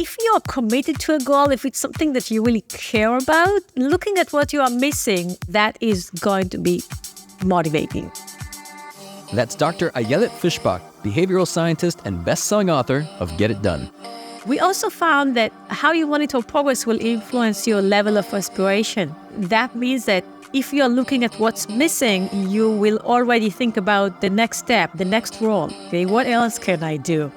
if you're committed to a goal, if it's something that you really care about, looking at what you are missing, that is going to be motivating. That's Dr. Ayelet Fishbach, behavioral scientist and best-selling author of Get It Done. We also found that how you monitor progress will influence your level of aspiration. That means that if you're looking at what's missing, you will already think about the next step, the next role. Okay, what else can I do?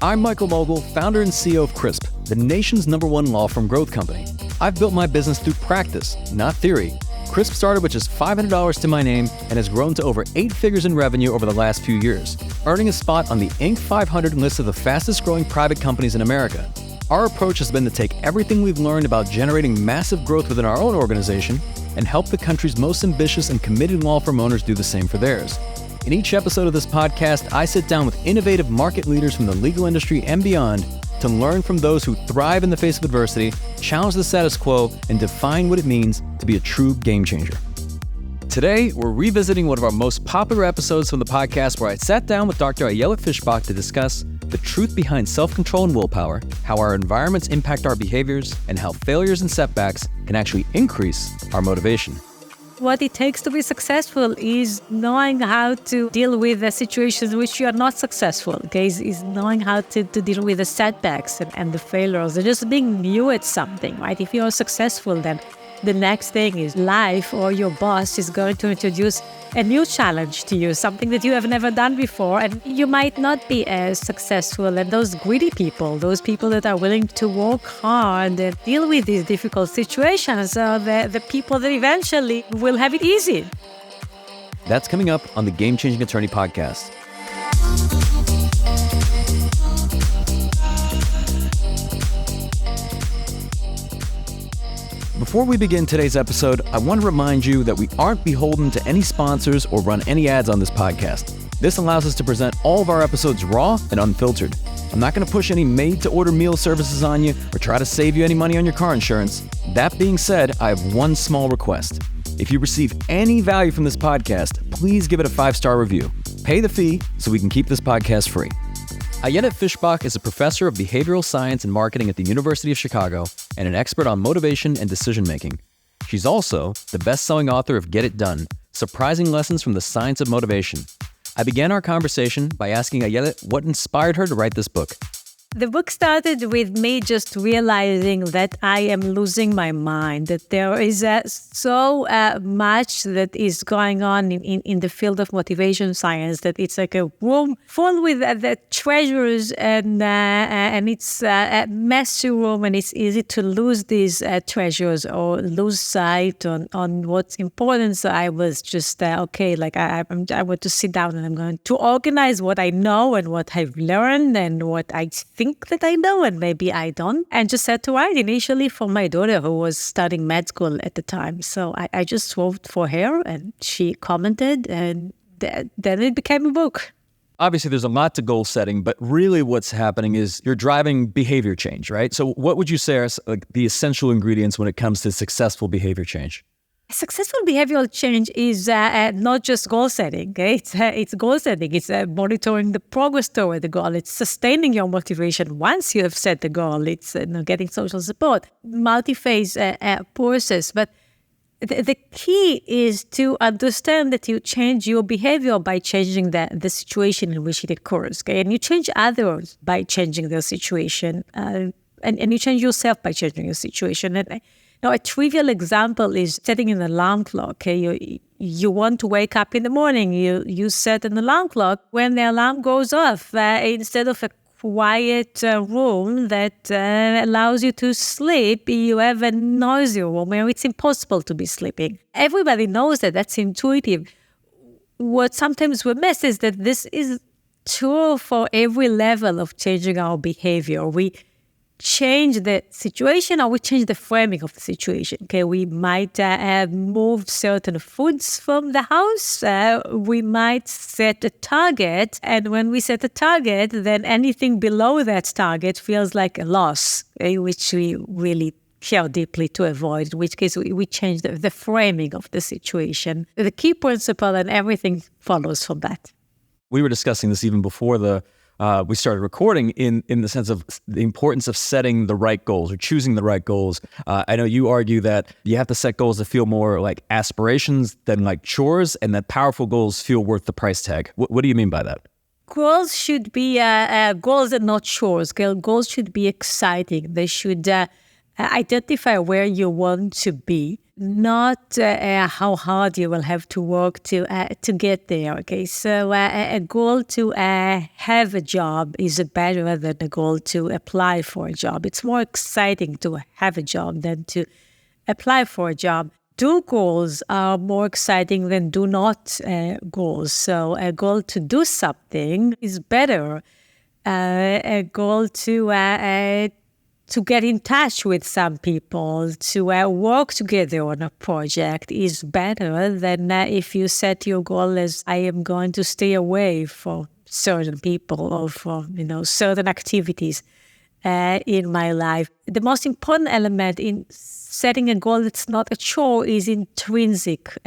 I'm Michael Mogul, founder and CEO of CRISP, the nation's #1 law firm growth company. I've built my business through practice, not theory. CRISP started with just $500 to my name and has grown to over 8 figures in revenue over the last few years, earning a spot on the Inc. 500 list of the fastest growing private companies in America. Our approach has been to take everything we've learned about generating massive growth within our own organization and help the country's most ambitious and committed law firm owners do the same for theirs. In each episode of this podcast, I sit down with innovative market leaders from the legal industry and beyond to learn from those who thrive in the face of adversity, challenge the status quo, and define what it means to be a true game changer. Today, we're revisiting one of our most popular episodes from the podcast where I sat down with Dr. Ayelet Fishbach to discuss the truth behind self-control and willpower, how our environments impact our behaviors, and how failures and setbacks can actually increase our motivation. What it takes to be successful is knowing how to deal with the situations which you are not successful, okay? Is knowing how to deal with the setbacks and the failures, and just being new at something, right? If you're successful, then the next thing is life or your boss is going to introduce a new challenge to you, something that you have never done before, and you might not be as successful. And those greedy people, those people that are willing to work hard and deal with these difficult situations are the people that eventually will have it easy. That's coming up on the Game Changing Attorney podcast. Before we begin today's episode, I want to remind you that we aren't beholden to any sponsors or run any ads on this podcast. This allows us to present all of our episodes raw and unfiltered. I'm not going to push any made-to-order meal services on you or try to save you any money on your car insurance. That being said, I have one small request. If you receive any value from this podcast, please give it a 5-star review. Pay the fee so we can keep this podcast free. Ayelet Fishbach is a professor of behavioral science and marketing at the University of Chicago and an expert on motivation and decision-making. She's also the best-selling author of Get It Done, Surprising Lessons from the Science of Motivation. I began our conversation by asking Ayelet what inspired her to write this book. The book started with me just realizing that I am losing my mind, that there is so much that is going on in the field of motivation science, that it's like a room full with the treasures and it's a messy room, and it's easy to lose these treasures or lose sight on what's important. So I was just, I want to sit down and I'm going to organize what I know and what I've learned and what I think that I know and maybe I don't, and just had to write initially for my daughter who was studying med school at the time. So I just wrote for her and she commented, and then it became a book. Obviously, there's a lot to goal setting, but really what's happening is you're driving behavior change, right? So what would you say are the essential ingredients when it comes to successful behavior change? Successful behavioral change is not just goal setting. Okay? It's goal setting. It's monitoring the progress toward the goal. It's sustaining your motivation once you have set the goal. It's getting social support, multi-phase process. But the key is to understand that you change your behavior by changing the situation in which it occurs. Okay? And you change others by changing their situation. And you change yourself by changing your situation. And now, a trivial example is setting an alarm clock. Okay? You want to wake up in the morning. You set an alarm clock. When the alarm goes off, instead of a quiet room that allows you to sleep, you have a noisy room where it's impossible to be sleeping. Everybody knows that. That's intuitive. What sometimes we miss is that this is true for every level of changing our behavior. We change the situation or we change the framing of the situation. Okay, we might have moved certain foods from the house. We might set a target, and when we set a target, then anything below that target feels like a loss, okay, which we really care deeply to avoid, in which case we change the framing of the situation. The key principle, and everything follows from that. We were discussing this even before we started recording in the sense of the importance of setting the right goals or choosing the right goals. I know you argue that you have to set goals that feel more like aspirations than like chores, and that powerful goals feel worth the price tag. What do you mean by that? Goals should be goals and not chores. Goals should be exciting. They should identify where you want to be, not how hard you will have to work to get there. Okay, so a goal to have a job is better than a goal to apply for a job. It's more exciting to have a job than to apply for a job. Do goals are more exciting than do not goals. So a goal to do something is better. A goal to get in touch with some people, to work together on a project is better than if you set your goal as I am going to stay away from certain people or from certain activities in my life. The most important element in setting a goal that's not a chore is intrinsic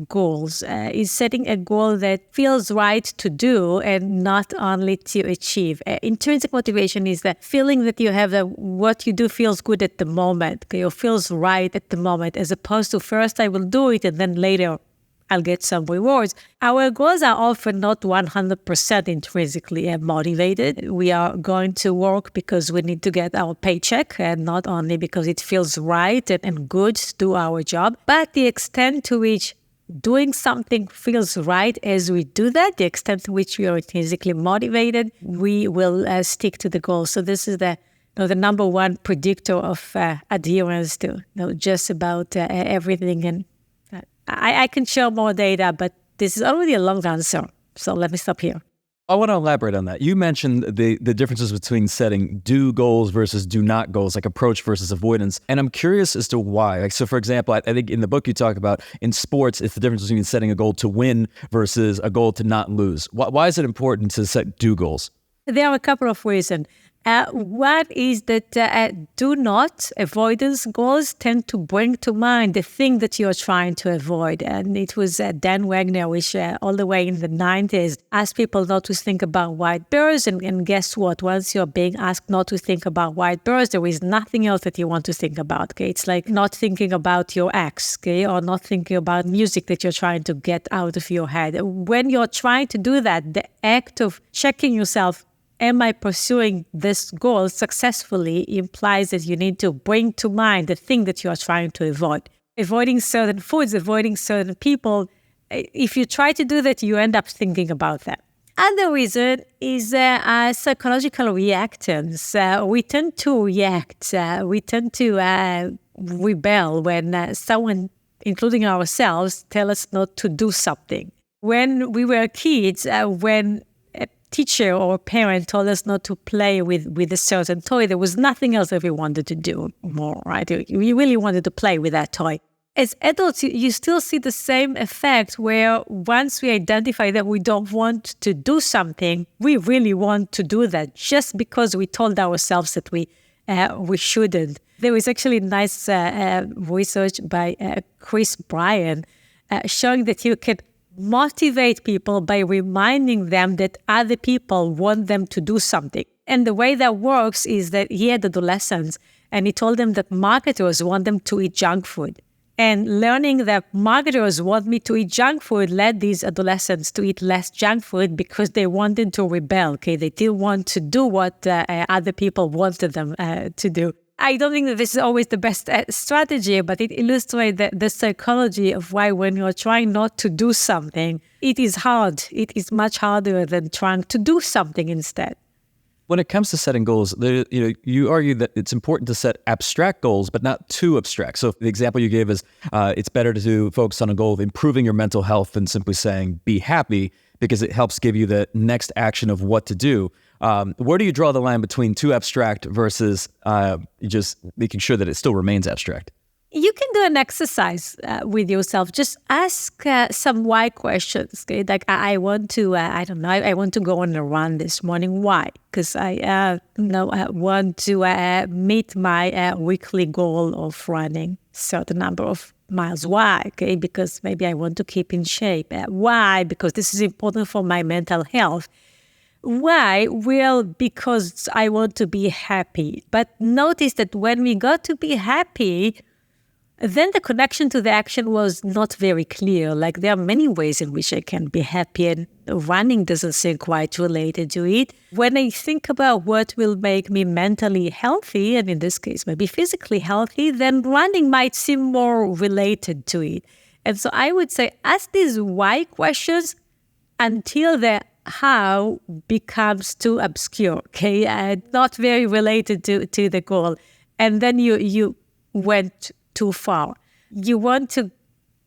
goals, is setting a goal that feels right to do and not only to achieve. Intrinsic motivation is the feeling that you have that what you do feels good at the moment, or feels right at the moment, as opposed to first I will do it and then later I'll get some rewards. Our goals are often not 100% intrinsically motivated. We are going to work because we need to get our paycheck, and not only because it feels right and good to do our job. But the extent to which doing something feels right as we do that, the extent to which we are intrinsically motivated, we will stick to the goal. So this is the number one predictor of adherence to just about everything. And I can share more data, but this is already a long answer. So let me stop here. I want to elaborate on that. You mentioned the differences between setting do goals versus do not goals, like approach versus avoidance. And I'm curious as to why. Like, so for example, I think in the book you talk about in sports, it's the difference between setting a goal to win versus a goal to not lose. Why is it important to set do goals? There are a couple of reasons. One is that do not avoidance goals tend to bring to mind the thing that you're trying to avoid. And it was Dan Wagner, which all the way in the 90s asked people not to think about white birds. And guess what? Once you're being asked not to think about white birds, there is nothing else that you want to think about. Okay? It's like not thinking about your ex, okay? Or not thinking about music that you're trying to get out of your head. When you're trying to do that, the act of checking yourself, am I pursuing this goal successfully, implies that you need to bring to mind the thing that you are trying to avoid. Avoiding certain foods, avoiding certain people, if you try to do that, you end up thinking about that. Other reason is psychological reactance. We tend to react, we tend to rebel when someone, including ourselves, tell us not to do something. When we were kids, when teacher or a parent told us not to play with a certain toy, there was nothing else that we wanted to do more, right? We really wanted to play with that toy. As adults, you still see the same effect where once we identify that we don't want to do something, we really want to do that just because we told ourselves that we shouldn't. There was actually nice research by Chris Bryan showing that you can motivate people by reminding them that other people want them to do something. And the way that works is that he had adolescents and he told them that marketers want them to eat junk food. And learning that marketers want me to eat junk food led these adolescents to eat less junk food because they wanted to rebel. Okay, they didn't want to do what other people wanted them to do. I don't think that this is always the best strategy, but it illustrates the psychology of why when you're trying not to do something, it is hard. It is much harder than trying to do something instead. When it comes to setting goals, you argue that it's important to set abstract goals, but not too abstract. So the example you gave is it's better to focus on a goal of improving your mental health than simply saying be happy, because it helps give you the next action of what to do. Where do you draw the line between too abstract versus just making sure that it still remains abstract? You can do an exercise with yourself. Just ask some why questions. Okay? Like I want to, I want to go on a run this morning. Why? Because I want to meet my weekly goal of running certain number of miles. Why? Okay, because maybe I want to keep in shape. Why? Because this is important for my mental health. Why? Well, because I want to be happy. But notice that when we got to be happy, then the connection to the action was not very clear. Like there are many ways in which I can be happy, and running doesn't seem quite related to it. When I think about what will make me mentally healthy, and in this case maybe physically healthy, then running might seem more related to it. And so I would say ask these why questions until the how becomes too obscure, okay? Not very related to the goal. And then you went too far. You want to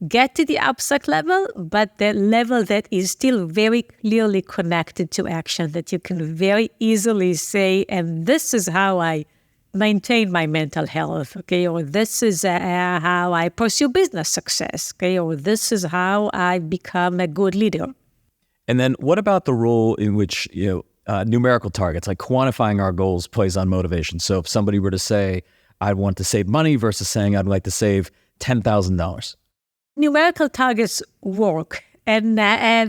get to the abstract level, but the level that is still very clearly connected to action, that you can very easily say, and this is how I maintain my mental health, okay? Or this is how I pursue business success, okay? Or this is how I become a good leader. And then what about the role in which, numerical targets, like quantifying our goals, plays on motivation? So if somebody were to say, I want to save money versus saying I'd like to save $10,000. Numerical targets work, and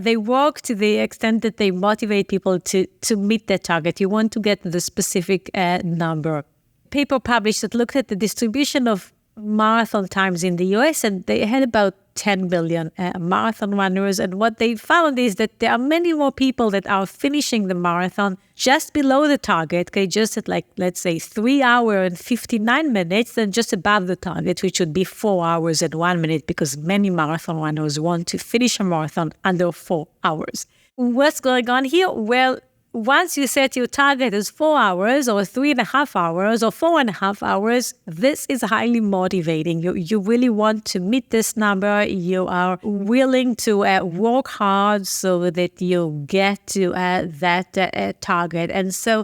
they work to the extent that they motivate people to meet their target. You want to get the specific number. Paper published that looked at the distribution of marathon times in the US, and they had about 10 million marathon runners. And what they found is that there are many more people that are finishing the marathon just below the target, okay, just at let's say 3 hours and 59 minutes, than just above the target, which would be 4 hours and 1 minute, because many marathon runners want to finish a marathon under 4 hours. What's going on here? Well, once you set your target as 4 hours or 3.5 hours or 4.5 hours, this is highly motivating. You really want to meet this number. You are willing to work hard so that you get to that target. And so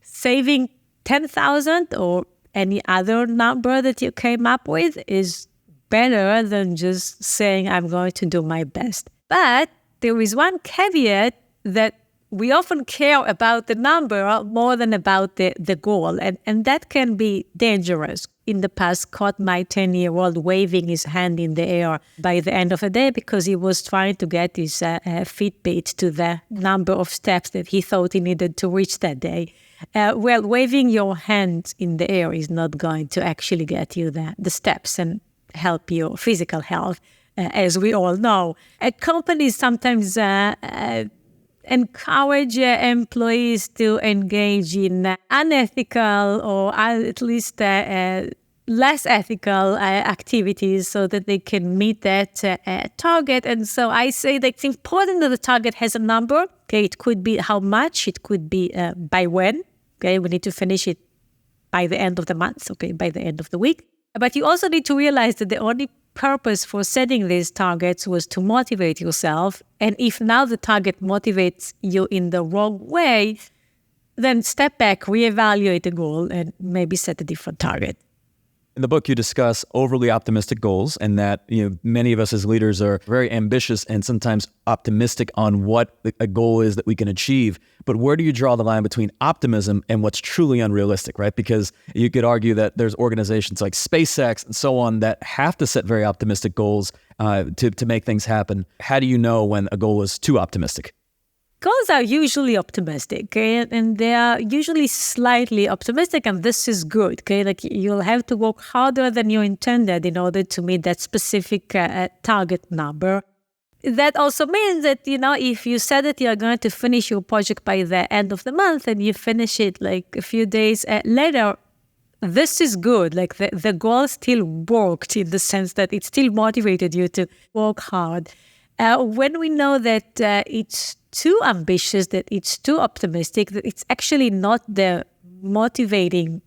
saving 10,000 or any other number that you came up with is better than just saying, I'm going to do my best. But there is one caveat that we often care about the number more than about the goal, and that can be dangerous. In the past, caught my 10-year-old waving his hand in the air by the end of the day because he was trying to get his Fitbit to the number of steps that he thought he needed to reach that day. Well, waving your hand in the air is not going to actually get you the steps and help your physical health, as we all know. Companies sometimes encourage employees to engage in unethical or at least less ethical activities so that they can meet that target. And so I say that it's important that the target has a number. Okay, it could be how much, it could be by when. Okay, we need to finish it by the end of the month, okay, by the end of the week. But you also need to realize that the only purpose for setting these targets was to motivate yourself. And if now the target motivates you in the wrong way, then step back, reevaluate the goal, and maybe set a different target. In the book, you discuss overly optimistic goals, and that many of us as leaders are very ambitious and sometimes optimistic on what a goal is that we can achieve. But where do you draw the line between optimism and what's truly unrealistic, right? Because you could argue that there's organizations like SpaceX and so on that have to set very optimistic goals to make things happen. How do you know when a goal is too optimistic? Goals are usually optimistic, okay? And they are usually slightly optimistic, and this is good, okay? Like you'll have to work harder than you intended in order to meet that specific target number. That also means that, if you said that you're going to finish your project by the end of the month and you finish it like a few days later, this is good. Like the goal still worked in the sense that it still motivated you to work hard. When we know that it's too ambitious, that it's too optimistic, that it's actually not the motivating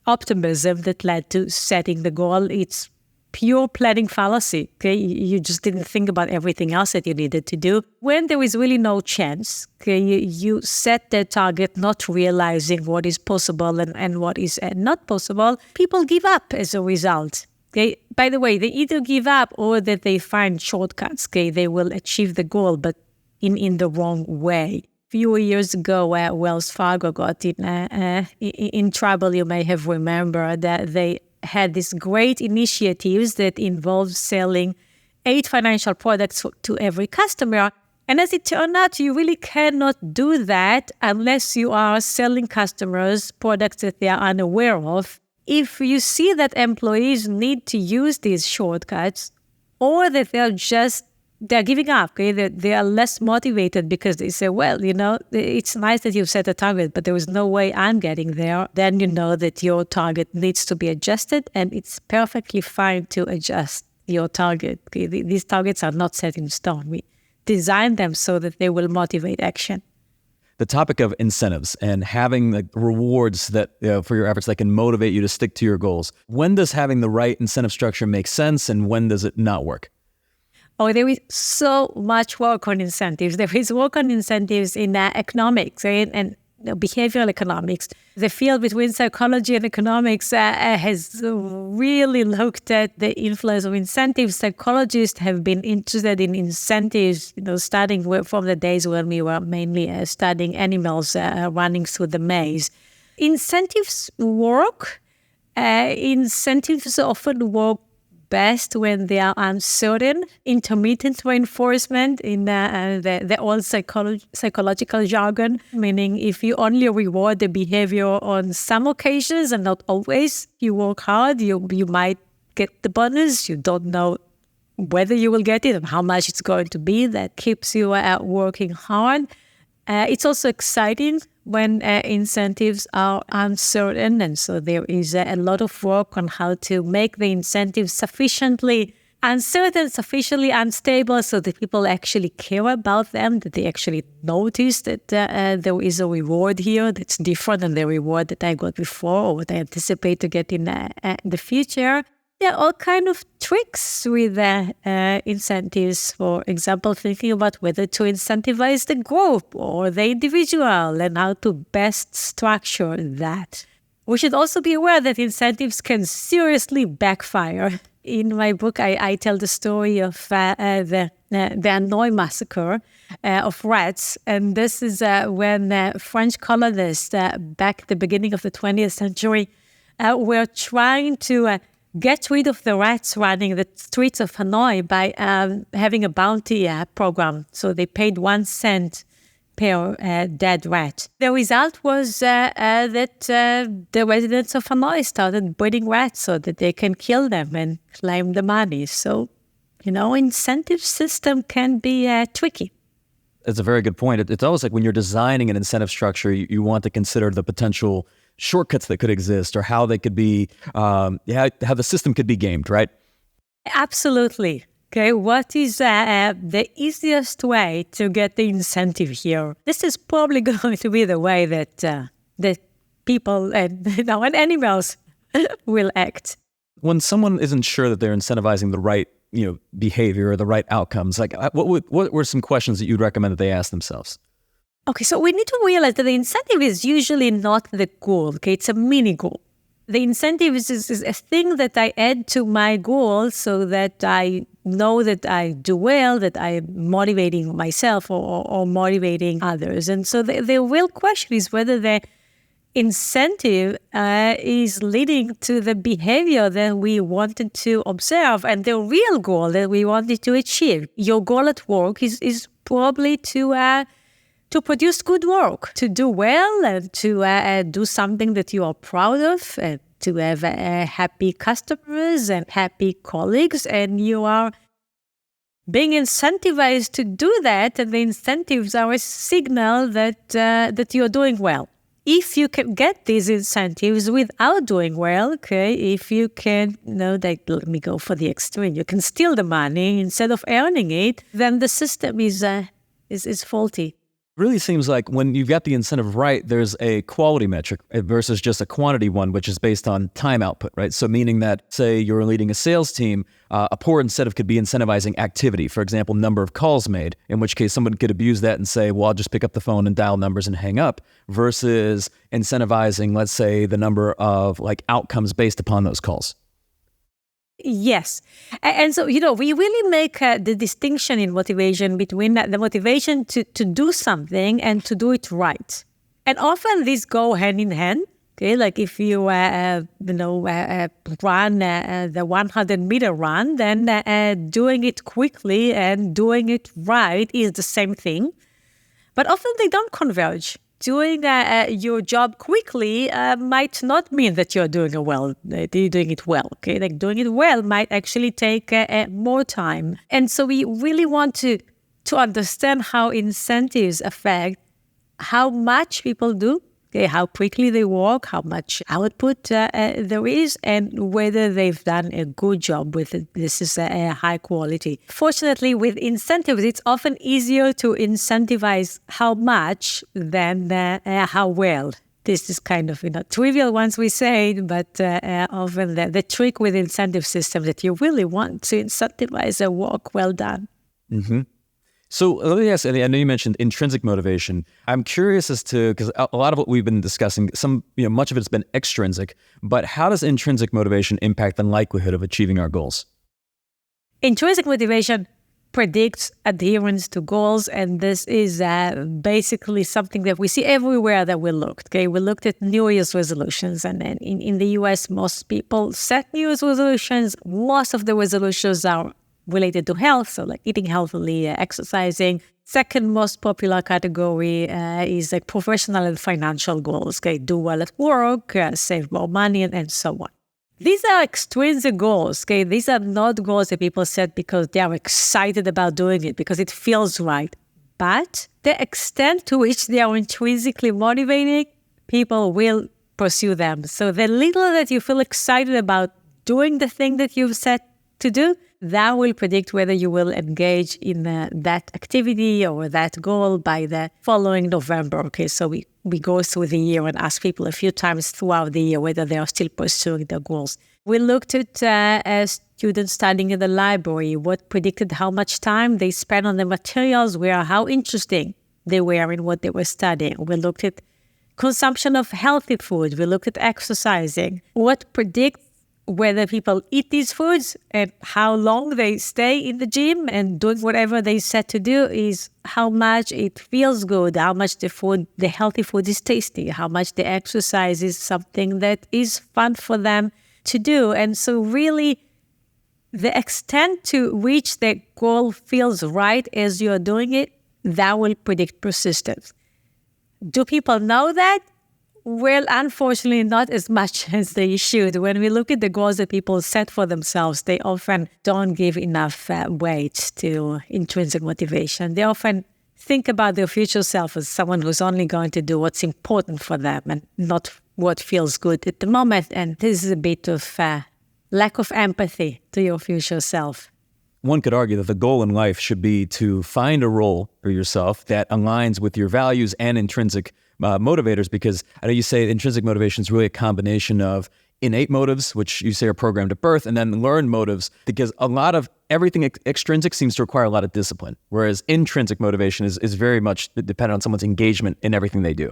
optimism that led to setting the goal. It's pure planning fallacy, okay? You just didn't think about everything else that you needed to do. When there is really no chance, okay, you set the target not realizing what is possible and what is not possible, people give up as a result. Okay. By the way, they either give up or that they find shortcuts. Okay, they will achieve the goal, but in the wrong way. A few years ago, Wells Fargo got in trouble. You may have remembered that they had these great initiatives that involved selling 8 financial products to every customer. And as it turned out, you really cannot do that unless you are selling customers products that they are unaware of. If you see that employees need to use these shortcuts, or that they're giving up, okay? That they are less motivated because they say, well, it's nice that you've set a target, but there is no way I'm getting there. Then you know that your target needs to be adjusted, and it's perfectly fine to adjust your target. Okay? These targets are not set in stone. We design them so that they will motivate action. The topic of incentives and having the rewards that for your efforts that can motivate you to stick to your goals. When does having the right incentive structure make sense, and when does it not work? Oh, there is so much work on incentives. There is work on incentives in economics, right? And behavioral economics. The field between psychology and economics has really looked at the influence of incentives. Psychologists have been interested in incentives, studying from the days when we were mainly studying animals running through the maze. Incentives work. Incentives often work best when they are uncertain. Intermittent reinforcement in the old psychological jargon, meaning if you only reward the behavior on some occasions and not always, you work hard, you might get the bonus. You don't know whether you will get it and how much it's going to be. That keeps you working hard. It's also exciting when incentives are uncertain, and so there is a lot of work on how to make the incentives sufficiently uncertain, sufficiently unstable, so that people actually care about them, that they actually notice that there is a reward here that's different than the reward that I got before or what I anticipate to get in the future. There are all kind of tricks with incentives. For example, thinking about whether to incentivize the group or the individual and how to best structure that. We should also be aware that incentives can seriously backfire. In my book, I tell the story of the Hanoi massacre of rats. And this is when French colonists back at the beginning of the 20th century were trying to get rid of the rats running the streets of Hanoi by having a bounty program. So they paid 1 cent per dead rat. The result was that the residents of Hanoi started breeding rats so that they can kill them and claim the money. So, incentive system can be tricky. That's a very good point. It's always like when you're designing an incentive structure, you want to consider the potential shortcuts that could exist, or how they could be, how the system could be gamed, right? Absolutely. Okay, what is the easiest way to get the incentive here? This is probably going to be the way that people and animals will act. When someone isn't sure that they're incentivizing the right, behavior or the right outcomes, like what were some questions that you'd recommend that they ask themselves? Okay, so we need to realize that the incentive is usually not the goal. Okay, it's a mini goal. The incentive is a thing that I add to my goal so that I know that I do well, that I'm motivating myself or motivating others. And so the real question is whether the incentive is leading to the behavior that we wanted to observe and the real goal that we wanted to achieve. Your goal at work is probably to produce good work, to do well, and to do something that you are proud of, and to have happy customers and happy colleagues, and you are being incentivized to do that, and the incentives are a signal that you're doing well. If you can get these incentives without doing well, okay, if you can, let me go for the extreme, you can steal the money instead of earning it, then the system is faulty. Really seems like when you've got the incentive right, there's a quality metric versus just a quantity one, which is based on time output, right? So meaning that, say you're leading a sales team, a poor incentive could be incentivizing activity. For example, number of calls made, in which case someone could abuse that and say, well, I'll just pick up the phone and dial numbers and hang up, versus incentivizing, let's say, the number of outcomes based upon those calls. Yes. And so, we really make the distinction in motivation between the motivation to do something and to do it right. And often these go hand in hand. Okay, like if you, run the 100-meter run, then doing it quickly and doing it right is the same thing. But often they don't converge. Doing your job quickly might not mean that you're doing it well. Okay, like doing it well might actually take more time. And so we really want to understand how incentives affect how much people do, okay, how quickly they work, how much output there is, and whether they've done a good job with it. This is a high quality. Fortunately, with incentives, it's often easier to incentivize how much than how well. This is kind of trivial once we say it, but often the trick with incentive systems that you really want to incentivize a work well done. Mm-hmm. So let me ask, I know you mentioned intrinsic motivation. I'm curious as to, because a lot of what we've been discussing, much of it's been extrinsic, but how does intrinsic motivation impact the likelihood of achieving our goals? Intrinsic motivation predicts adherence to goals, and this is basically something that we see everywhere that we looked. Okay, we looked at New Year's resolutions, and then in the US, most people set New Year's resolutions. Most of the resolutions are related to health, so like eating healthily, exercising. Second most popular category is like professional and financial goals. Okay, do well at work, save more money, and so on. These are extrinsic goals. Okay, these are not goals that people set because they are excited about doing it, because it feels right. But the extent to which they are intrinsically motivating, people will pursue them. So the little that you feel excited about doing the thing that you've set to do, that will predict whether you will engage in that activity or that goal by the following November. Okay, so we go through the year and ask people a few times throughout the year whether they are still pursuing their goals. We looked at students studying in the library, what predicted how much time they spent on the materials were, how interesting they were in what they were studying. We looked at consumption of healthy food. We looked at exercising. What predicts whether people eat these foods and how long they stay in the gym and doing whatever they set to do is how much it feels good, how much the healthy food is tasty, how much the exercise is something that is fun for them to do. And so really, the extent to which the goal feels right as you're doing it, that will predict persistence. Do people know that? Well, unfortunately, not as much as they should. When we look at the goals that people set for themselves, they often don't give enough weight to intrinsic motivation. They often think about their future self as someone who's only going to do what's important for them and not what feels good at the moment. And this is a bit of lack of empathy to your future self. One could argue that the goal in life should be to find a role for yourself that aligns with your values and intrinsic motivators, because I know you say intrinsic motivation is really a combination of innate motives, which you say are programmed at birth, and then learned motives, because a lot of everything extrinsic seems to require a lot of discipline, whereas intrinsic motivation is very much dependent on someone's engagement in everything they do.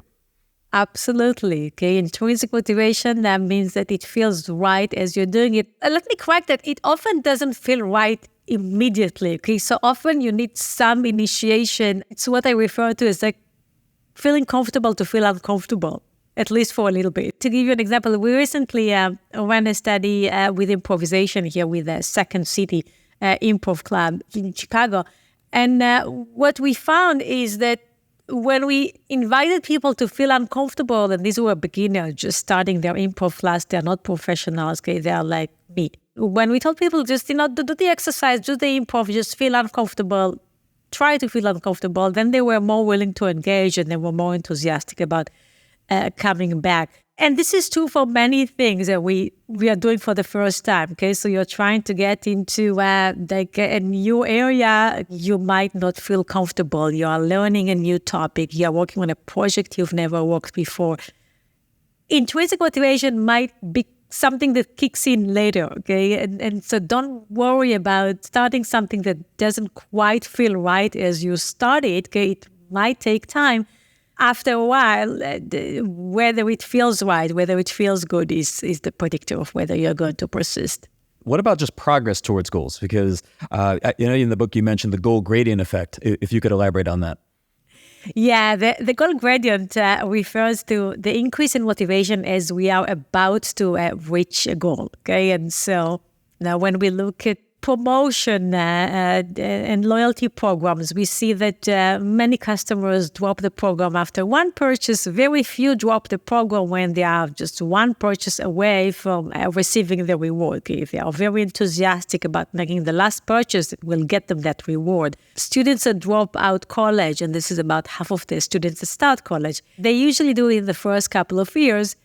Absolutely. Okay. Intrinsic motivation, that means that it feels right as you're doing it. Let me correct that. It often doesn't feel right immediately. Okay. So often you need some initiation. It's what I refer to as like feeling comfortable to feel uncomfortable, at least for a little bit. To give you an example, we recently ran a study with improvisation here with the Second City Improv Club in Chicago. And what we found is that when we invited people to feel uncomfortable, and these were beginners just starting their improv class, they're not professionals, okay, they're like me. When we told people just, do the exercise, do the improv, just feel uncomfortable, try to feel uncomfortable, then they were more willing to engage and they were more enthusiastic about coming back. And this is true for many things that we are doing for the first time. Okay, so you're trying to get into a new area, you might not feel comfortable. You are learning a new topic. You are working on a project you've never worked before. Intrinsic motivation might be something that kicks in later, okay? And so don't worry about starting something that doesn't quite feel right as you start it, okay? It might take time. After a while, whether it feels right, whether it feels good is the predictor of whether you're going to persist. What about just progress towards goals? Because in the book you mentioned the goal gradient effect. If you could elaborate on that. Yeah, the goal gradient refers to the increase in motivation as we are about to reach a goal. Okay, and so now when we look at promotion and loyalty programs, we see that many customers drop the program after one purchase. Very few drop the program when they are just one purchase away from receiving the reward. Okay? If they are very enthusiastic about making the last purchase, it will get them that reward. Students that drop out college, and this is about half of the students that start college, they usually do it in the first couple of years,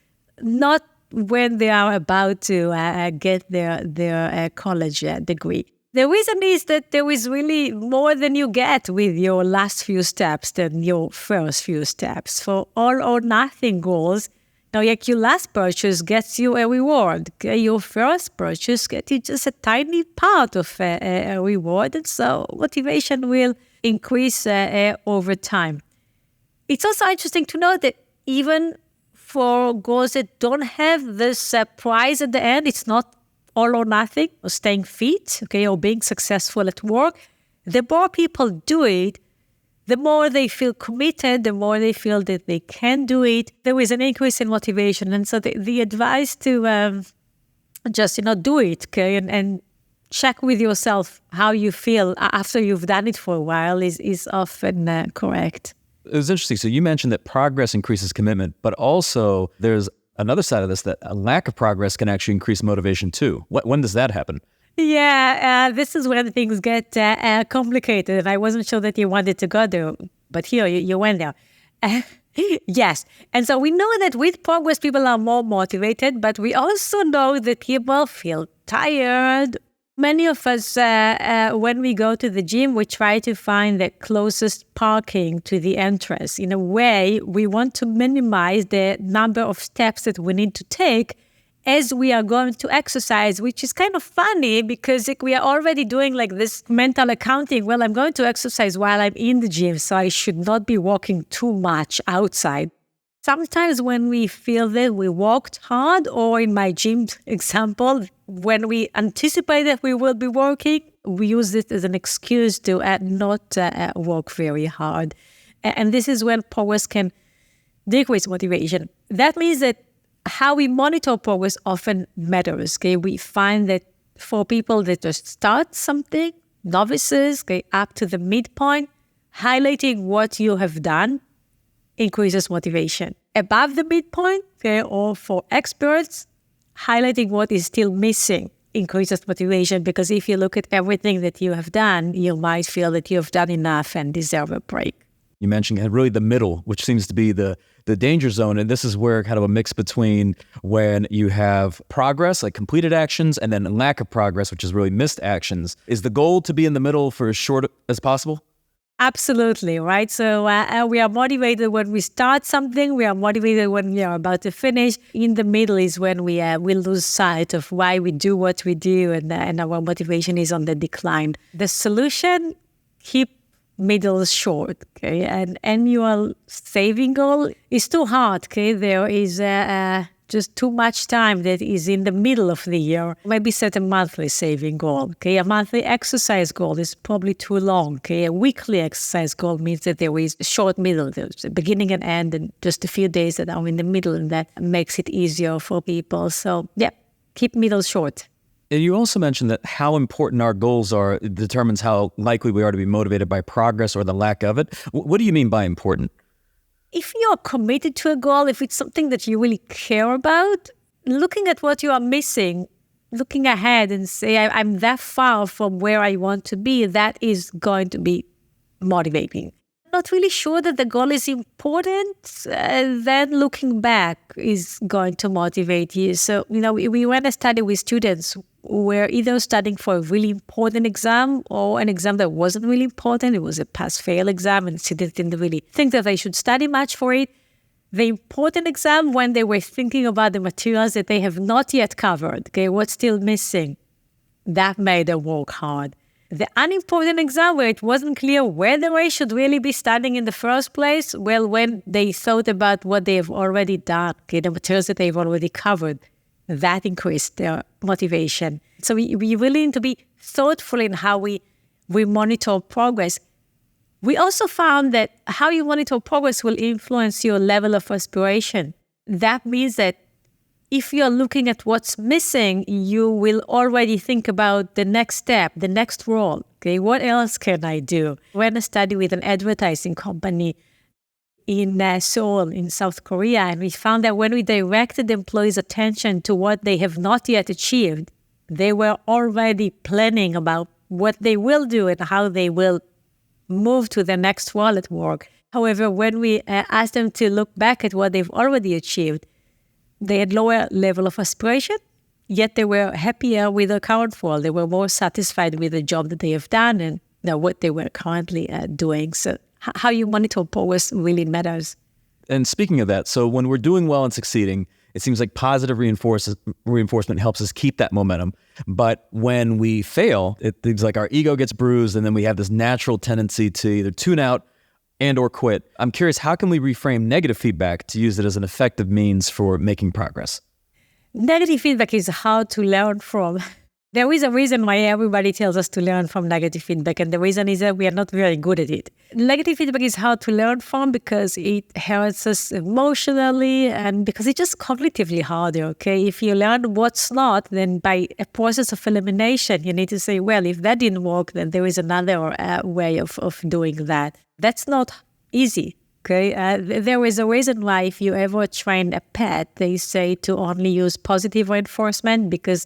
not when they are about to get their college degree. The reason is that there is really more than you get with your last few steps than your first few steps. For all or nothing goals, now like your last purchase gets you a reward. Okay? Your first purchase gets you just a tiny part of a reward, and so motivation will increase over time. It's also interesting to note that even for goals that don't have this prize at the end, it's not all or nothing, or staying fit, okay, or being successful at work. The more people do it, the more they feel committed, the more they feel that they can do it. There is an increase in motivation. And so the advice to just, do it, okay, and check with yourself how you feel after you've done it for a while is often correct. It was interesting. So you mentioned that progress increases commitment, but also there's another side of this, that a lack of progress can actually increase motivation too. When does that happen? Yeah, this is where things get complicated. And I wasn't sure that you wanted to go there, but here you went there. Yes. And so we know that with progress, people are more motivated, but we also know that people feel tired. Many of us, when we go to the gym, we try to find the closest parking to the entrance. In a way, we want to minimize the number of steps that we need to take as we are going to exercise, which is kind of funny because we are already doing like this mental accounting. Well, I'm going to exercise while I'm in the gym, so I should not be walking too much outside. Sometimes when we feel that we walked hard, or in my gym example, when we anticipate that we will be working, we use it as an excuse to not work very hard. And this is when progress can decrease motivation. That means that how we monitor progress often matters. Okay? We find that for people that just start something, novices, okay, up to the midpoint, highlighting what you have done increases motivation. Above the midpoint, okay, or for experts, highlighting what is still missing increases motivation, because if you look at everything that you have done, you might feel that you have done enough and deserve a break. You mentioned really the middle, which seems to be the danger zone. And this is where kind of a mix between when you have progress, like completed actions, and then lack of progress, which is really missed actions. Is the goal to be in the middle for as short as possible? Absolutely, right? So we are motivated when we start something. We are motivated when we are about to finish. In the middle is when we lose sight of why we do what we do, and our motivation is on the decline. The solution, keep middle short, okay? An annual saving goal is too hard, okay? There is just too much time that is in the middle of the year. Maybe set a monthly saving goal, okay? A monthly exercise goal is probably too long, okay? A weekly exercise goal means that there is a short middle. There's a beginning and end, and just a few days that are in the middle, and that makes it easier for people. So, yeah, keep middle short. You also mentioned that how important our goals are determines how likely we are to be motivated by progress or the lack of it. What do you mean by important? If you're committed to a goal, if it's something that you really care about, looking at what you are missing, looking ahead and say, I'm that far from where I want to be, that is going to be motivating. Not really sure that the goal is important, then looking back is going to motivate you. So, we ran a study with students who were either studying for a really important exam or an exam that wasn't really important. It was a pass-fail exam, and students didn't really think that they should study much for it. The important exam, when they were thinking about the materials that they have not yet covered, okay, what's still missing, that made them work hard. The unimportant exam, where it wasn't clear whether they should really be studying in the first place, well, when they thought about what they have already done, okay, the materials that they've already covered, that increased their motivation. So we really need to be thoughtful in how we monitor progress. We also found that how you monitor progress will influence your level of aspiration. That means that if you're looking at what's missing, you will already think about the next step, the next role. Okay, what else can I do? We ran a study with an advertising company in Seoul, in South Korea, and we found that when we directed employees' attention to what they have not yet achieved, they were already planning about what they will do and how they will move to the next role at work. However, when we asked them to look back at what they've already achieved, they had lower level of aspiration, yet they were happier with their current role. They were more satisfied with the job that they have done and what they were currently doing. So how you monitor progress really matters. And speaking of that, so when we're doing well and succeeding, it seems like positive reinforcement helps us keep that momentum. But when we fail, it seems like our ego gets bruised, and then we have this natural tendency to either tune out and or quit. I'm curious, how can we reframe negative feedback to use it as an effective means for making progress? Negative feedback is hard to learn from. There is a reason why everybody tells us to learn from negative feedback, and the reason is that we are not very good at it. Negative feedback is hard to learn from because it hurts us emotionally and because it's just cognitively harder, okay? If you learn what's not, then by a process of elimination, you need to say, well, if that didn't work, then there is another way of doing that. That's not easy, okay? There is a reason why if you ever train a pet, they say to only use positive reinforcement because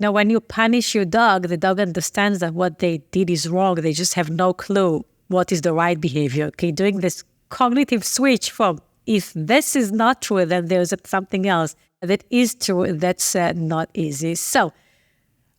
now, when you punish your dog, the dog understands that what they did is wrong. They just have no clue what is the right behavior. Okay, doing this cognitive switch from if this is not true, then there's something else that is true. That's not easy. So,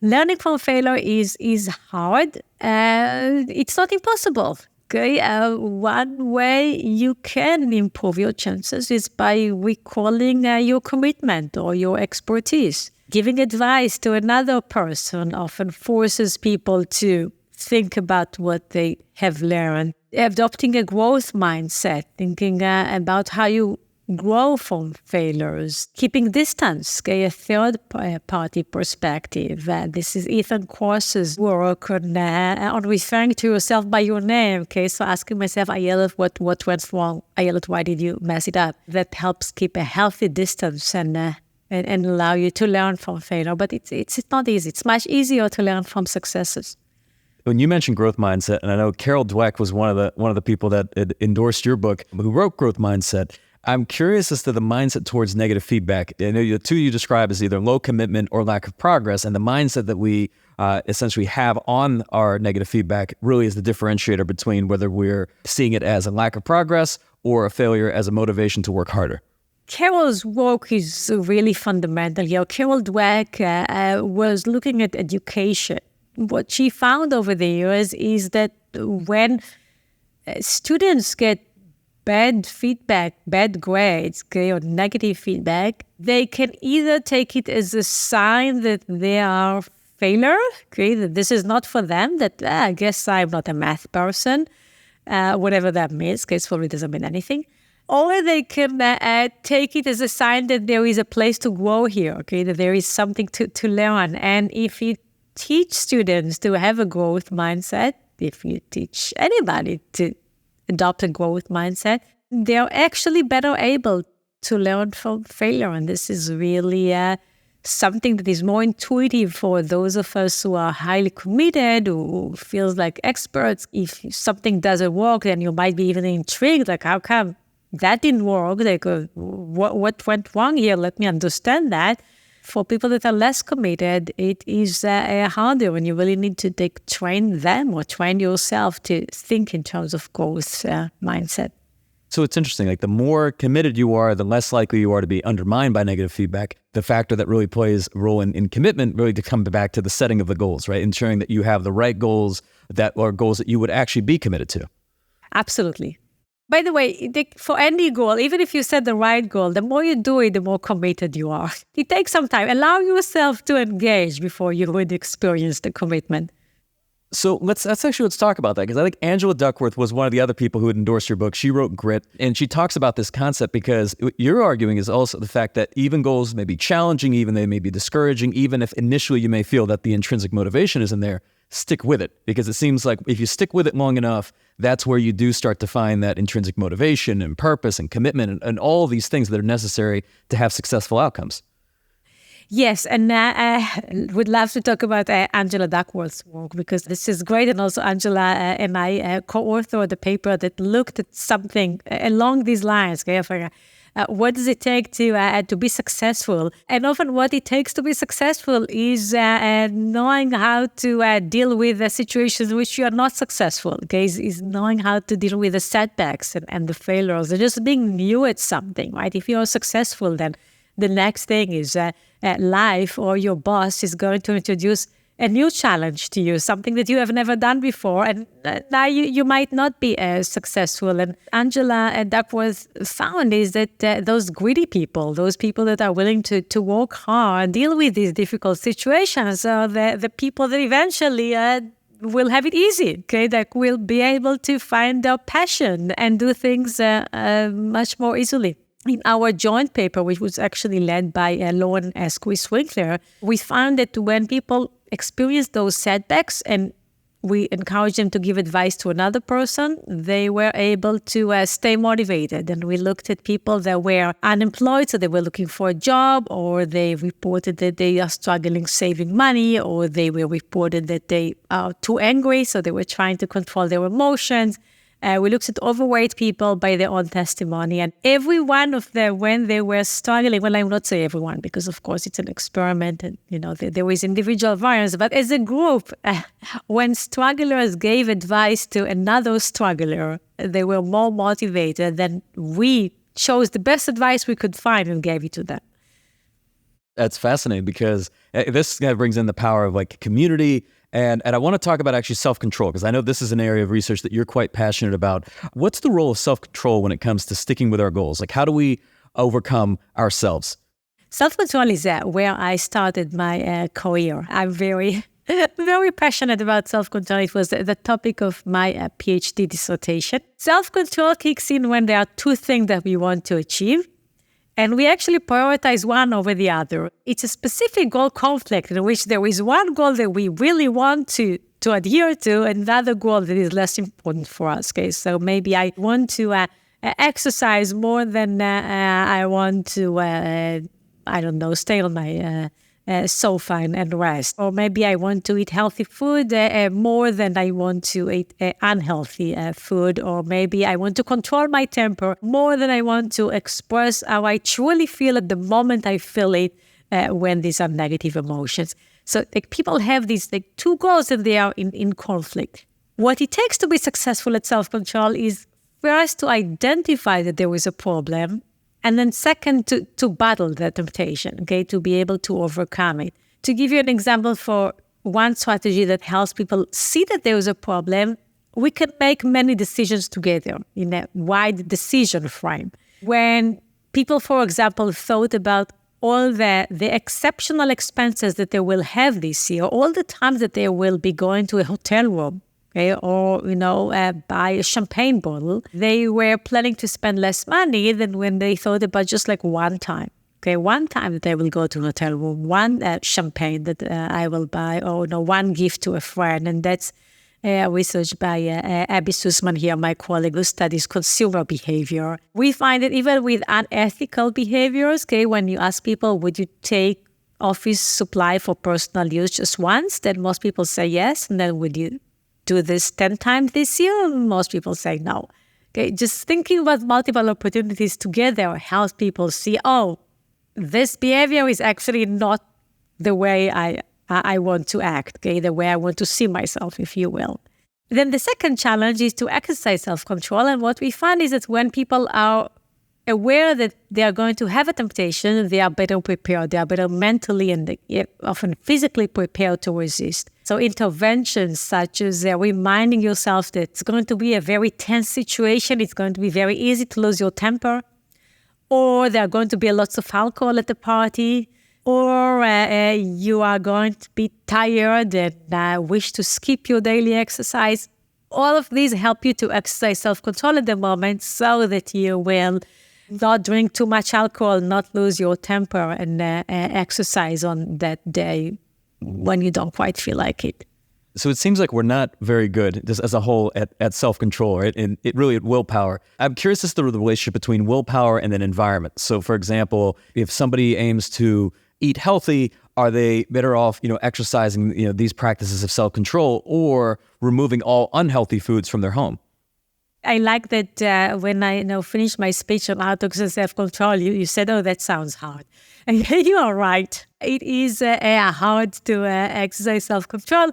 learning from failure is hard. It's not impossible. Okay, one way you can improve your chances is by recalling your commitment or your expertise. Giving advice to another person often forces people to think about what they have learned. Adopting a growth mindset, thinking about how you grow from failures. Keeping distance, okay, a third-party perspective. This is Ethan Cross's work on referring to yourself by your name. Okay, so asking myself, Ayelet, what went wrong? Ayelet, why did you mess it up? That helps keep a healthy distance and allow you to learn from failure. But it's not easy. It's much easier to learn from successes. When you mentioned growth mindset, and I know Carol Dweck was one of the people that had endorsed your book, who wrote Growth Mindset. I'm curious as to the mindset towards negative feedback. I know the two you describe as either low commitment or lack of progress, and the mindset that we essentially have on our negative feedback really is the differentiator between whether we're seeing it as a lack of progress or a failure as a motivation to work harder. Carol's work is really fundamental here. Carol Dweck was looking at education. What she found over the years is that when students get bad feedback, bad grades, okay, or negative feedback, they can either take it as a sign that they are failure, okay, that this is not for them, that I guess I'm not a math person, whatever that means, because it probably doesn't mean anything. Or they can take it as a sign that there is a place to grow here, okay, that there is something to learn. And if you teach students to have a growth mindset, if you teach anybody to adopt a growth mindset, they're actually better able to learn from failure. And this is really something that is more intuitive for those of us who are highly committed, who feels like experts. If something doesn't work, then you might be even intrigued, like, how come that didn't work? Like, what went wrong here? Let me understand that. For people that are less committed, it is harder, and you really need to train them or train yourself to think in terms of growth mindset. So it's interesting, like the more committed you are, the less likely you are to be undermined by negative feedback. The factor that really plays a role in commitment really to come back to the setting of the goals, right? Ensuring that you have the right goals that are goals that you would actually be committed to. Absolutely. By the way, for any goal, even if you set the right goal, the more you do it, the more committed you are. It takes some time. Allow yourself to engage before you would experience the commitment. So let's talk about that, because I think Angela Duckworth was one of the other people who had endorsed your book. She wrote Grit, and she talks about this concept because what you're arguing is also the fact that even goals may be challenging, even they may be discouraging, even if initially you may feel that the intrinsic motivation isn't there, stick with it, because it seems like if you stick with it long enough, that's where you do start to find that intrinsic motivation and purpose and commitment and all of these things that are necessary to have successful outcomes. Yes, and I would love to talk about Angela Duckworth's work, because this is great. And also Angela and I co-authored a paper that looked at something along these lines. Okay, for, what does it take to be successful? And often what it takes to be successful is knowing how to deal with situations in which you are not successful. Okay, is knowing how to deal with the setbacks and the failures, and just being new at something, right? If you are successful, then the next thing is life or your boss is going to introduce a new challenge to you, something that you have never done before. And now you might not be successful. And Angela Duckworth found is that those greedy people, those people that are willing to work hard, deal with these difficult situations, are the people that eventually will have it easy, okay? That will be able to find their passion and do things much more easily. In our joint paper, which was actually led by Lauren Squeeze-Winkler, we found that when people experience those setbacks and we encourage them to give advice to another person, they were able to stay motivated. And we looked at people that were unemployed, so they were looking for a job, or they reported that they are struggling saving money, or they were reported that they are too angry, so they were trying to control their emotions. We looked at overweight people by their own testimony, and every one of them, when they were struggling, well, I will not say everyone, because of course it's an experiment and, there is individual variance, but as a group, when strugglers gave advice to another struggler, they were more motivated than we chose the best advice we could find and gave it to them. That's fascinating, because this kind of brings in the power of like community. And I want to talk about actually self-control, because I know this is an area of research that you're quite passionate about. What's the role of self-control when it comes to sticking with our goals? Like, how do we overcome ourselves? Self-control is where I started my career. I'm very, very passionate about self-control. It was the topic of my PhD dissertation. Self-control kicks in when there are two things that we want to achieve, and we actually prioritize one over the other. It's a specific goal conflict in which there is one goal that we really want to adhere to, and another goal that is less important for us. Okay, so maybe I want to exercise more than I want to, stay on my sofa and rest. Or maybe I want to eat healthy food more than I want to eat unhealthy food. Or maybe I want to control my temper more than I want to express how I truly feel at the moment I feel it when these are negative emotions. So people have these two goals and they are in conflict. What it takes to be successful at self-control is first to identify that there is a problem, and then second, to battle the temptation, okay, to be able to overcome it. To give you an example for one strategy that helps people see that there is a problem, we can make many decisions together in a wide decision frame. When people, for example, thought about all the exceptional expenses that they will have this year, all the times that they will be going to a hotel room, okay, or, buy a champagne bottle, they were planning to spend less money than when they thought about just like one time. Okay, one time that I will go to a hotel room, one champagne that I will buy, or one gift to a friend. And that's research by Abby Sussman here, my colleague who studies consumer behavior. We find that even with unethical behaviors, okay, when you ask people, would you take office supply for personal use just once? Then most people say yes. And then would you do this 10 times this year? Most people say no. Okay, just thinking about multiple opportunities together helps people see, this behavior is actually not the way I want to act, okay, the way I want to see myself, if you will. Then the second challenge is to exercise self-control. And what we find is that when people are aware that they are going to have a temptation, they are better prepared. They are better mentally and often physically prepared to resist. So interventions such as reminding yourself that it's going to be a very tense situation, it's going to be very easy to lose your temper, or there are going to be lots of alcohol at the party, or you are going to be tired and wish to skip your daily exercise. All of these help you to exercise self-control at the moment so that you will not drink too much alcohol, not lose your temper, and exercise on that day when you don't quite feel like it. So it seems like we're not very good, just as a whole, at self-control, right? And it really at willpower. I'm curious as to the relationship between willpower and then environment. So, for example, if somebody aims to eat healthy, are they better off, exercising, these practices of self-control or removing all unhealthy foods from their home? I like that when I finished my speech on how to exercise self-control, you said, oh, that sounds hard. And you are right. It is hard to exercise self-control.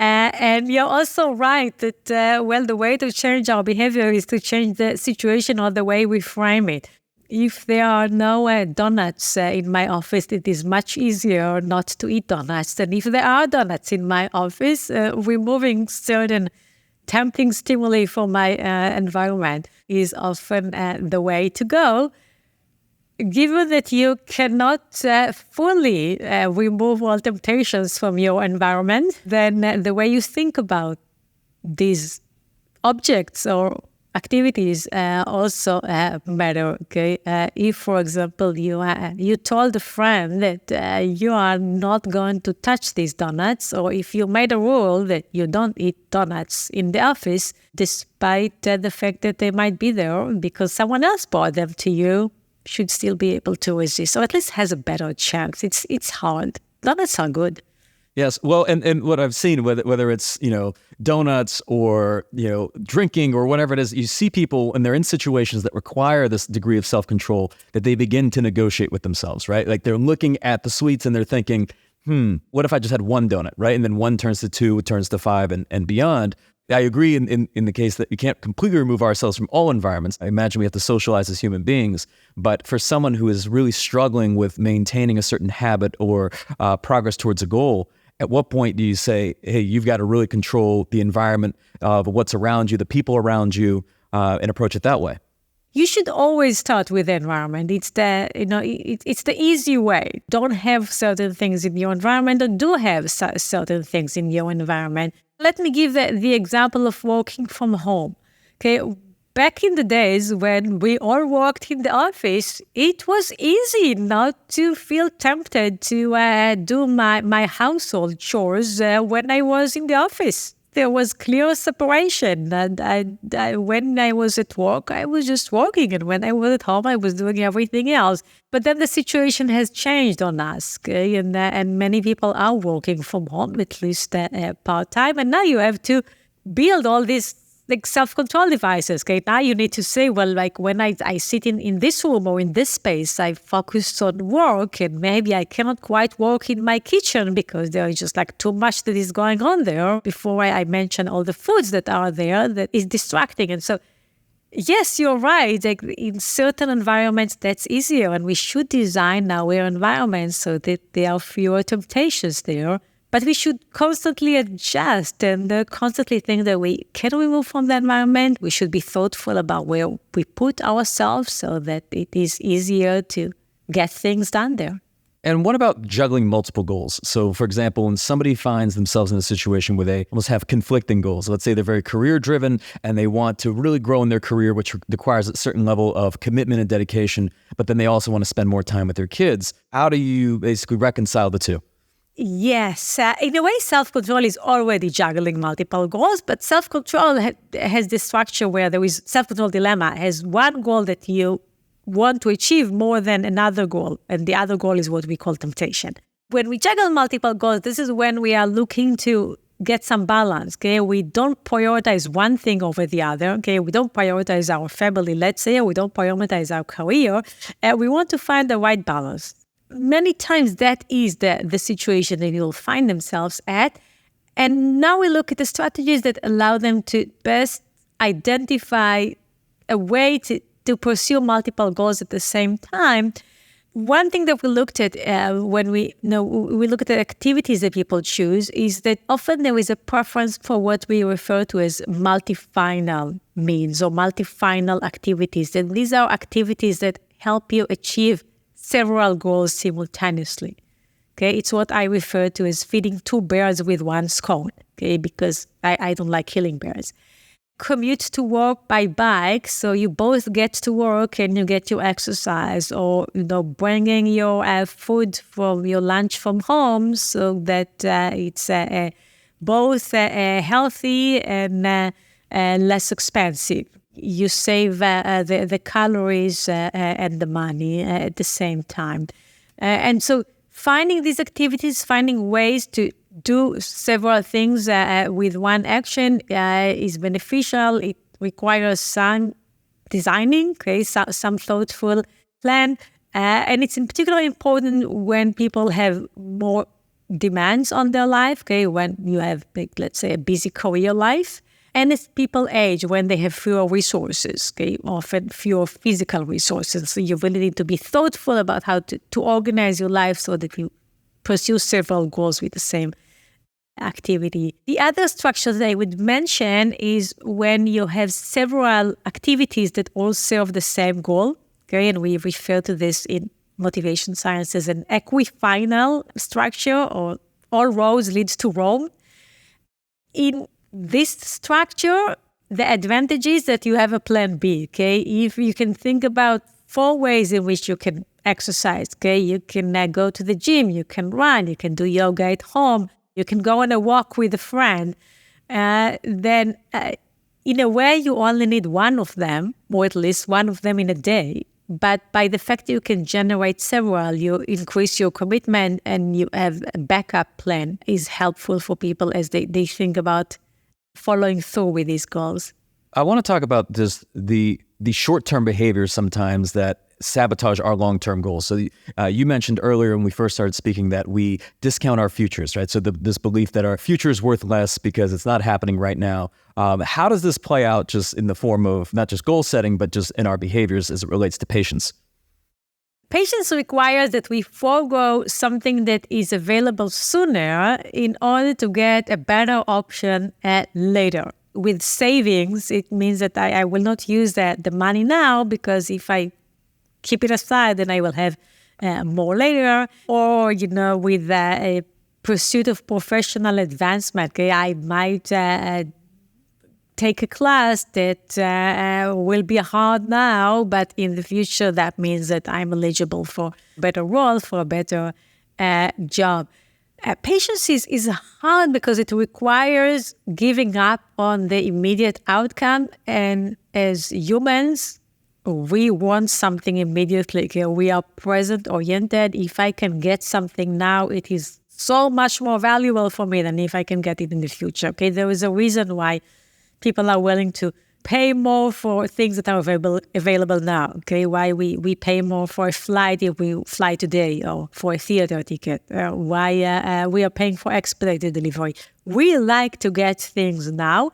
And you're also right that, the way to change our behavior is to change the situation or the way we frame it. If there are no donuts in my office, it is much easier not to eat donuts than if there are donuts in my office. Removing certain tempting stimuli for my environment is often the way to go. Given that you cannot fully remove all temptations from your environment, then the way you think about these objects or activities also matter. Okay, if, for example, you told a friend that you are not going to touch these donuts, or if you made a rule that you don't eat donuts in the office, despite the fact that they might be there because someone else brought them to you, should still be able to resist, or at least has a better chance. It's hard. Donuts are good. Yes. Well, and what I've seen, whether it's, donuts or, drinking or whatever it is, you see people and they're in situations that require this degree of self-control that they begin to negotiate with themselves, right? Like they're looking at the sweets and they're thinking, what if I just had one donut, right? And then one turns to two, it turns to five and beyond. I agree in the case that we can't completely remove ourselves from all environments. I imagine we have to socialize as human beings. But for someone who is really struggling with maintaining a certain habit or progress towards a goal, at what point do you say, hey, you've got to really control the environment of what's around you, the people around you, and approach it that way? You should always start with the environment. It's it's the easy way. Don't have certain things in your environment, or do have certain things in your environment. Let me give the example of working from home. Okay, back in the days when we all worked in the office, it was easy not to feel tempted to do my household chores when I was in the office. There was clear separation. And when I was at work, I was just working. And when I was at home, I was doing everything else. But then the situation has changed on us. Okay? And many people are working from home, at least part-time. And now you have to build all these self-control devices. Okay, now you need to say, well, when I sit in this room or in this space, I focused on work, and maybe I cannot quite work in my kitchen because there is just too much that is going on there. Before I mention all the foods that are there, that is distracting. And so, yes, you're right. In certain environments, that's easier, and we should design our environments so that there are fewer temptations there. But we should constantly adjust and constantly think that we can remove from the environment. We should be thoughtful about where we put ourselves so that it is easier to get things done there. And what about juggling multiple goals? So, for example, when somebody finds themselves in a situation where they almost have conflicting goals, let's say they're very career-driven and they want to really grow in their career, which requires a certain level of commitment and dedication, but then they also want to spend more time with their kids. How do you basically reconcile the two? Yes. In a way, self-control is already juggling multiple goals, but self-control has this structure where there is self-control dilemma, has one goal that you want to achieve more than another goal, and the other goal is what we call temptation. When we juggle multiple goals, this is when we are looking to get some balance. Okay, we don't prioritize one thing over the other. Okay, we don't prioritize our family, let's say, or we don't prioritize our career. We want to find the right balance. Many times that is the situation that you'll find themselves at. And now we look at the strategies that allow them to best identify a way to pursue multiple goals at the same time. One thing that we looked at when we look at the activities that people choose is that often there is a preference for what we refer to as multi-final means or multi-final activities. And these are activities that help you achieve several goals simultaneously. Okay, it's what I refer to as feeding two birds with one stone. Okay, because I don't like killing birds. Commute to work by bike, so you both get to work and you get your exercise, or bringing your food from your lunch from home, so that it's both healthy and less expensive. You save the calories and the money at the same time, and so finding these activities, finding ways to do several things with one action is beneficial. It requires some designing, okay, some thoughtful plan. And it's in particular important when people have more demands on their life, okay, when you have, let's say, a busy career life. And as people age, when they have fewer resources, okay, often fewer physical resources. So you really need to be thoughtful about how to organize your life so that you pursue several goals with the same activity. The other structure that I would mention is when you have several activities that all serve the same goal. Okay, and we refer to this in motivation science as an equifinal structure, or all roads lead to Rome. In this structure, the advantage is that you have a plan B. Okay, if you can think about 4 ways in which you can exercise. Okay, you can go to the gym, you can run, you can do yoga at home, you can go on a walk with a friend. Then in a way, you only need one of them, or at least one of them in a day. But by the fact that you can generate several, you increase your commitment and you have a backup plan is helpful for people as they think about following through with these goals. I want to talk about this, the short-term behaviors sometimes that sabotage our long-term goals. So you mentioned earlier when we first started speaking that we discount our futures, right? So this belief that our future is worth less because it's not happening right now. How does this play out just in the form of not just goal setting, but just in our behaviors as it relates to patience? Patience requires that we forego something that is available sooner in order to get a better option later. With savings, it means that I will not use the money now, because if I keep it aside, then I will have more later. Or, with a pursuit of professional advancement, okay, I might take a class that will be hard now, but in the future, that means that I'm eligible for a better role, for a better job. Patience is hard because it requires giving up on the immediate outcome. And as humans, we want something immediately. Okay? We are present-oriented. If I can get something now, it is so much more valuable for me than if I can get it in the future. Okay, there is a reason why people are willing to pay more for things that are available now. Okay, why we pay more for a flight if we fly today, or for a theater ticket. Why we are paying for expedited delivery. We like to get things now,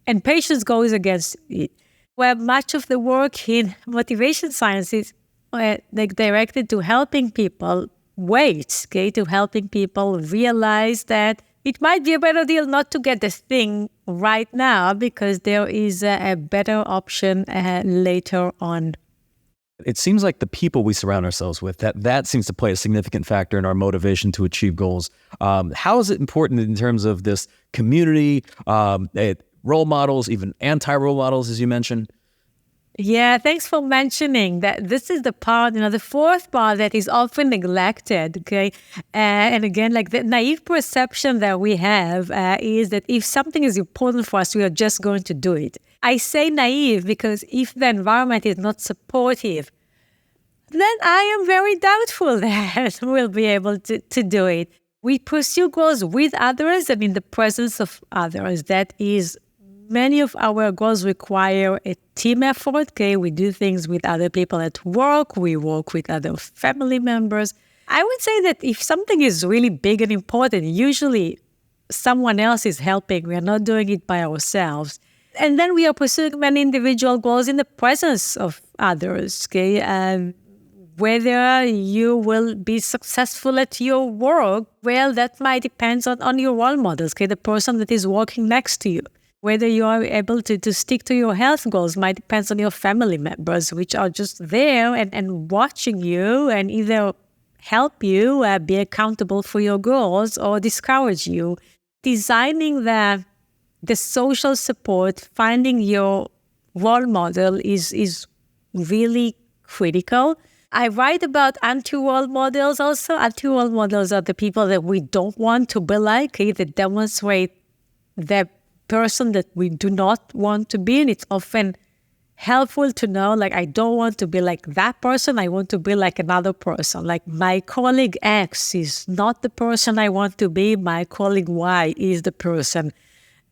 and patience goes against it. Where much of the work in motivation science is directed to helping people wait, okay, to helping people realize that it might be a better deal not to get this thing right now, because there is a better option later on. It seems like the people we surround ourselves with, that seems to play a significant factor in our motivation to achieve goals. How is it important in terms of this community, role models, even anti-role models, as you mentioned? Yeah, thanks for mentioning that. This is the part, the fourth part that is often neglected, okay? And again, like the naive perception that we have is that if something is important for us, we are just going to do it. I say naive because if the environment is not supportive, then I am very doubtful that we'll be able to do it. We pursue goals with others and in the presence of others. That is, many of our goals require a team effort, okay? We do things with other people at work. We work with other family members. I would say that if something is really big and important, usually someone else is helping. We are not doing it by ourselves. And then we are pursuing many individual goals in the presence of others, okay? Whether you will be successful at your work, well, that might depend on your role models, okay? The person that is working next to you. Whether you are able to stick to your health goals might depend on your family members, which are just there and watching you and either help you be accountable for your goals or discourage you. Designing the social support, finding your role model is really critical. I write about anti-role models also. Anti-role models are the people that we don't want to be like, that demonstrate the person that we do not want to be. And it's often helpful to know, like, I don't want to be like that person. I want to be like another person. Like my colleague X is not the person I want to be. My colleague Y is the person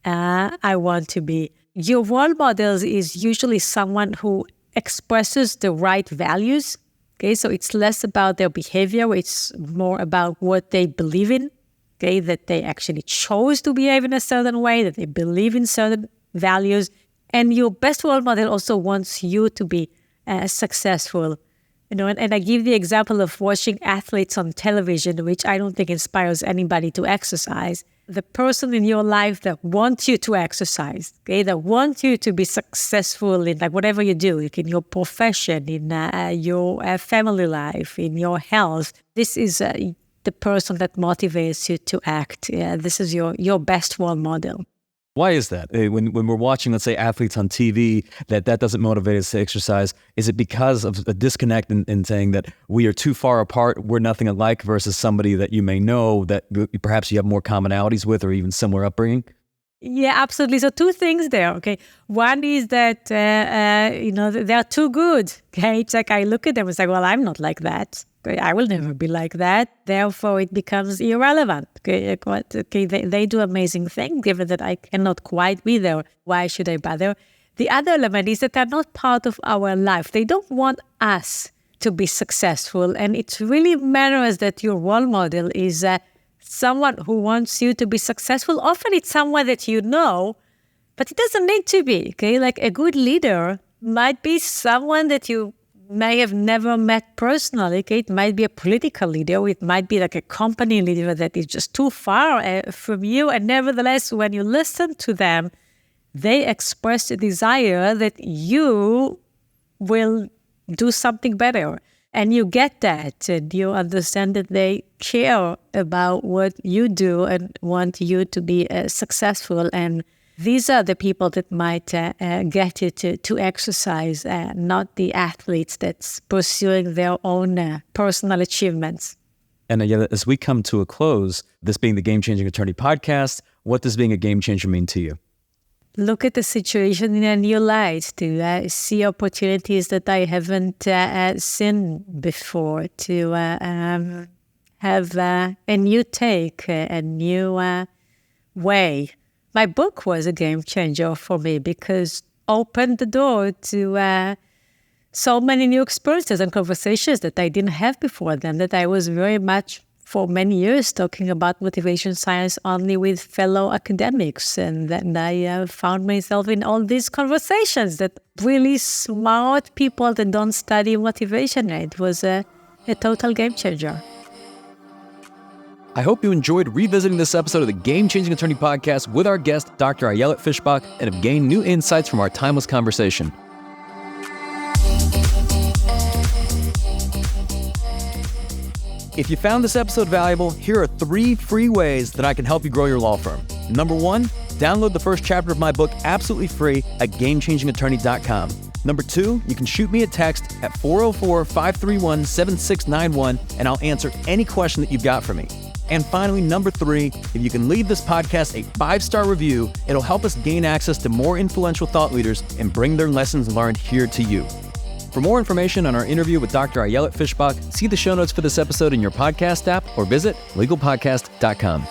I want to be. Your role models is usually someone who expresses the right values. Okay, so it's less about their behavior. It's more about what they believe in. Okay, that they actually chose to behave in a certain way, that they believe in certain values. And your best role model also wants you to be successful. And I give the example of watching athletes on television, which I don't think inspires anybody to exercise. The person in your life that wants you to exercise, okay, that wants you to be successful in like whatever you do, like in your profession, in your family life, in your health. This is the person that motivates you to act. This is your best role model. Why is that? When we're watching, let's say, athletes on TV, that doesn't motivate us to exercise, is it because of a disconnect in saying that we are too far apart, we're nothing alike, versus somebody that you may know that perhaps you have more commonalities with or even similar upbringing? Yeah, absolutely. So two things there, okay? One is that, they're too good, okay? It's like I look at them and say, well, I'm not like that. Okay? I will never be like that. Therefore, it becomes irrelevant. Okay, they do amazing things, given that I cannot quite be there. Why should I bother? The other element is that they're not part of our life. They don't want us to be successful. And it really matters that your role model is someone who wants you to be successful. Often it's someone that you know, but it doesn't need to be, okay? Like a good leader might be someone that you may have never met personally, okay? It might be a political leader. It might be like a company leader that is just too far from you. And nevertheless, when you listen to them, they express a desire that you will do something better. And you get that, and you understand that they care about what you do and want you to be successful. And these are the people that might get you to exercise, not the athletes that's pursuing their own personal achievements. And as we come to a close, this being the Game Changing Attorney podcast, what does being a game changer mean to you? Look at the situation in a new light, to see opportunities that I haven't seen before, to have a new take, a new way. My book was a game changer for me because it opened the door to so many new experiences and conversations that I didn't have before then, that I was very much for many years talking about motivation science only with fellow academics. And then I found myself in all these conversations that really smart people that don't study motivation. It was a total game changer. I hope you enjoyed revisiting this episode of the Game Changing Attorney podcast with our guest, Dr. Ayelet Fishbach, and have gained new insights from our timeless conversation. If you found this episode valuable, here are 3 free ways that I can help you grow your law firm. Number 1, download the first chapter of my book absolutely free at GameChangingAttorney.com. Number 2, you can shoot me a text at 404-531-7691 and I'll answer any question that you've got for me. And finally, number 3, if you can leave this podcast a 5-star review, it'll help us gain access to more influential thought leaders and bring their lessons learned here to you. For more information on our interview with Dr. Ayelet Fishbach, see the show notes for this episode in your podcast app or visit legalpodcast.com.